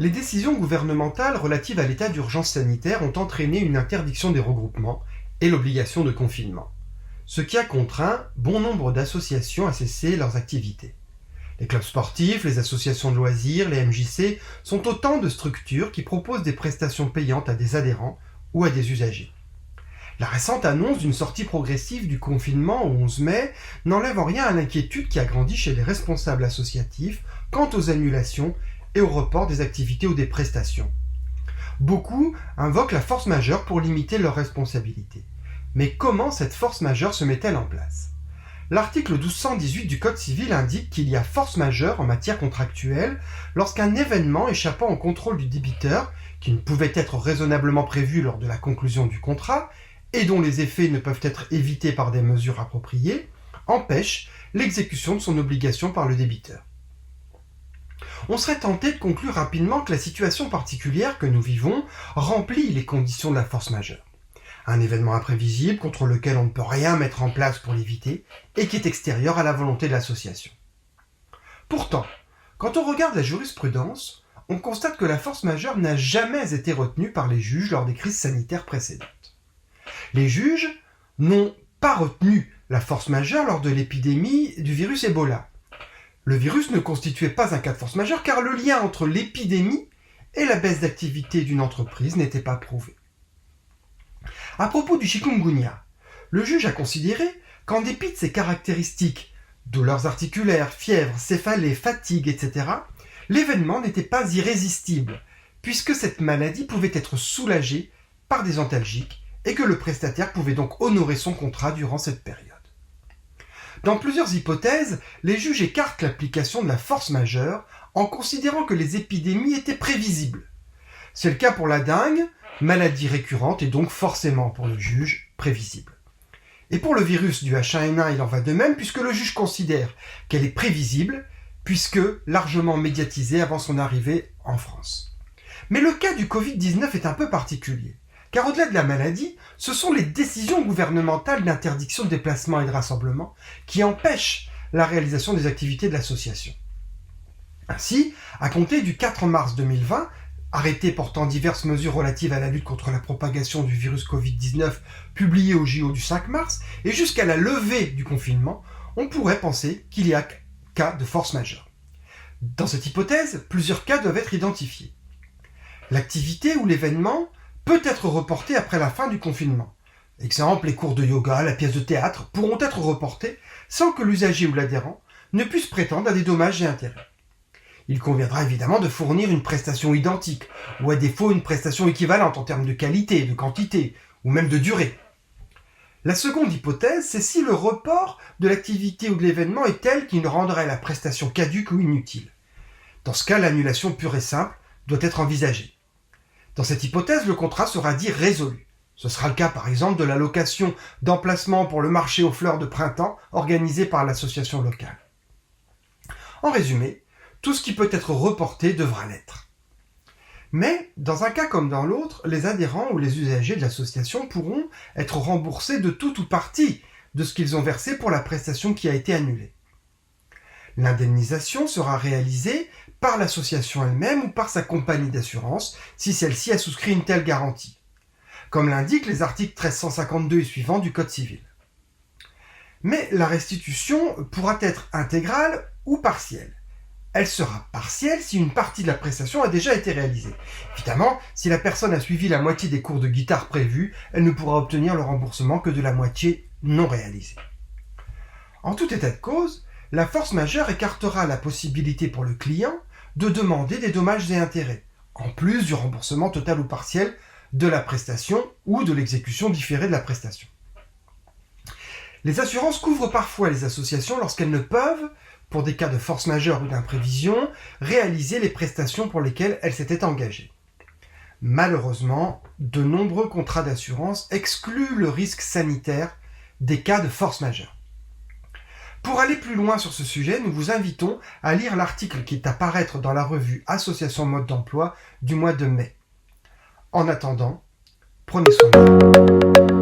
Les décisions gouvernementales relatives à l'état d'urgence sanitaire ont entraîné une interdiction des regroupements et l'obligation de confinement, ce qui a contraint bon nombre d'associations à cesser leurs activités. Les clubs sportifs, les associations de loisirs, les MJC sont autant de structures qui proposent des prestations payantes à des adhérents ou à des usagers. La récente annonce d'une sortie progressive du confinement au 11 mai n'enlève en rien à l'inquiétude qui a grandi chez les responsables associatifs quant aux annulations et au report des activités ou des prestations. Beaucoup invoquent la force majeure pour limiter leurs responsabilités. Mais comment cette force majeure se met-elle en place ? L'article 1218 du Code civil indique qu'il y a force majeure en matière contractuelle lorsqu'un événement échappant au contrôle du débiteur, qui ne pouvait être raisonnablement prévu lors de la conclusion du contrat et dont les effets ne peuvent être évités par des mesures appropriées, empêche l'exécution de son obligation par le débiteur. On serait tenté de conclure rapidement que la situation particulière que nous vivons remplit les conditions de la force majeure. Un événement imprévisible contre lequel on ne peut rien mettre en place pour l'éviter et qui est extérieur à la volonté de l'association. Pourtant, quand on regarde la jurisprudence, on constate que la force majeure n'a jamais été retenue par les juges lors des crises sanitaires précédentes. Les juges n'ont pas retenu la force majeure lors de l'épidémie du virus Ebola. Le virus ne constituait pas un cas de force majeure car le lien entre l'épidémie et la baisse d'activité d'une entreprise n'était pas prouvé. À propos du chikungunya, le juge a considéré qu'en dépit de ses caractéristiques, douleurs articulaires, fièvre, céphalée, fatigue, etc., l'événement n'était pas irrésistible, puisque cette maladie pouvait être soulagée par des antalgiques et que le prestataire pouvait donc honorer son contrat durant cette période. Dans plusieurs hypothèses, les juges écartent l'application de la force majeure en considérant que les épidémies étaient prévisibles. C'est le cas pour la dengue, maladie récurrente et donc forcément pour le juge prévisible. Et pour le virus du H1N1, il en va de même puisque le juge considère qu'elle est prévisible puisque largement médiatisée avant son arrivée en France. Mais le cas du Covid-19 est un peu particulier. Car au-delà de la maladie, ce sont les décisions gouvernementales d'interdiction de déplacement et de rassemblement qui empêchent la réalisation des activités de l'association. Ainsi, à compter du 4 mars 2020, arrêté portant diverses mesures relatives à la lutte contre la propagation du virus Covid-19 publié au JO du 5 mars, et jusqu'à la levée du confinement, on pourrait penser qu'il y a cas de force majeure. Dans cette hypothèse, plusieurs cas doivent être identifiés. L'activité ou l'événement peut être reporté après la fin du confinement. Exemple, les cours de yoga, la pièce de théâtre pourront être reportés sans que l'usager ou l'adhérent ne puisse prétendre à des dommages et intérêts. Il conviendra évidemment de fournir une prestation identique, ou à défaut une prestation équivalente en termes de qualité, de quantité, ou même de durée. La seconde hypothèse, c'est si le report de l'activité ou de l'événement est tel qu'il rendrait la prestation caduque ou inutile. Dans ce cas, l'annulation pure et simple doit être envisagée. Dans cette hypothèse, le contrat sera dit résolu. Ce sera le cas par exemple de la location d'emplacement pour le marché aux fleurs de printemps organisé par l'association locale. En résumé, tout ce qui peut être reporté devra l'être. Mais, dans un cas comme dans l'autre, les adhérents ou les usagers de l'association pourront être remboursés de tout ou partie de ce qu'ils ont versé pour la prestation qui a été annulée. L'indemnisation sera réalisée par l'association elle-même ou par sa compagnie d'assurance si celle-ci a souscrit une telle garantie, comme l'indiquent les articles 1352 et suivants du Code civil. Mais la restitution pourra être intégrale ou partielle. Elle sera partielle si une partie de la prestation a déjà été réalisée. Évidemment, si la personne a suivi la moitié des cours de guitare prévus, elle ne pourra obtenir le remboursement que de la moitié non réalisée. En tout état de cause, la force majeure écartera la possibilité pour le client de demander des dommages et intérêts, en plus du remboursement total ou partiel de la prestation ou de l'exécution différée de la prestation. Les assurances couvrent parfois les associations lorsqu'elles ne peuvent, pour des cas de force majeure ou d'imprévision, réaliser les prestations pour lesquelles elles s'étaient engagées. Malheureusement, de nombreux contrats d'assurance excluent le risque sanitaire des cas de force majeure. Pour aller plus loin sur ce sujet, nous vous invitons à lire l'article qui est à paraître dans la revue Association Mode d'Emploi du mois de mai. En attendant, prenez soin de vous.